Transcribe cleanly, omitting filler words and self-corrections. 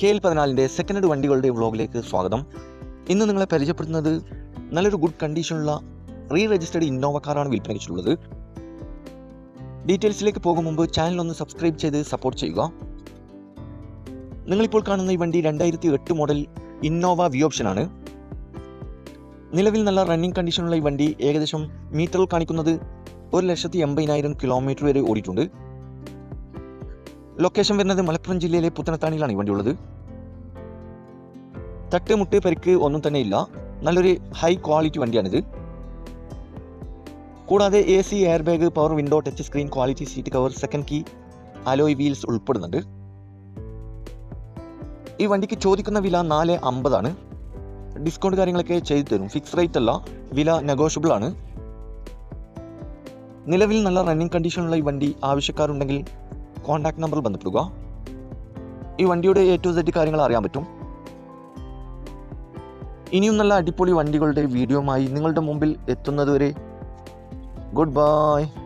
KL14 second hand വണ്ടികളുടെ വ്ളോഗിലേക്ക് സ്വാഗതം. ഇന്ന് നിങ്ങളെ പരിചയപ്പെടുത്തുന്നത് നല്ലൊരു ഗുഡ് കണ്ടീഷനുള്ള റീ രജിസ്റ്റേർഡ് ഇന്നോവ കാറാണ് വിൽപ്പനയ്ക്കുള്ളത്. ഡീറ്റെയിൽസിലേക്ക് പോകും മുമ്പ് ചാനൽ ഒന്ന് സബ്സ്ക്രൈബ് ചെയ്ത് സപ്പോർട്ട് ചെയ്യുക. നിങ്ങളിപ്പോൾ കാണുന്ന ഈ വണ്ടി 2008 മോഡൽ ഇന്നോവ വി ഓപ്ഷനാണ്. നിലവിൽ നല്ല റണ്ണിങ് കണ്ടീഷനുള്ള ഈ വണ്ടി ഏകദേശം മീറ്ററിൽ കാണിക്കുന്നത് 1,80,000 കിലോമീറ്റർ വരെ ഓടിയിട്ടുണ്ട്. ലൊക്കേഷൻ വരുന്നത് മലപ്പുറം ജില്ലയിലെ പുത്തനത്താണിയിലാണ് ഈ വണ്ടി ഉള്ളത്. തട്ട് മുട്ട് പരിക്ക് ഒന്നും തന്നെ ഇല്ല. നല്ലൊരു ഹൈ ക്വാളിറ്റി വണ്ടിയാണിത്. കൂടാതെ AC, air bag, power window, touch screen, quality seat cover, second key, alloy wheels ഉൾപ്പെടുന്നുണ്ട്. ഈ വണ്ടിക്ക് ചോദിക്കുന്ന വില 450 ആണ്. ഡിസ്കൗണ്ട് കാര്യങ്ങളൊക്കെ ചെയ്തു തരും. ഫിക്സ് റേറ്റ് അല്ല, വില നെഗോഷ്യബിൾ ആണ്. നിലവിൽ നല്ല റണ്ണിങ് കണ്ടീഷനുള്ള ഈ വണ്ടി ആവശ്യക്കാരുണ്ടെങ്കിൽ കോൺടാക്ട് നമ്പറിൽ ബന്ധപ്പെടുക. ഈ വണ്ടിയുടെ A to Z കാര്യങ്ങൾ അറിയാൻ പറ്റും. ഇനിയും നല്ല അടിപൊളി വണ്ടികളുടെ വീഡിയോയുമായി നിങ്ങളുടെ മുമ്പിൽ എത്തുന്നതുവരെ ഗുഡ് ബൈ.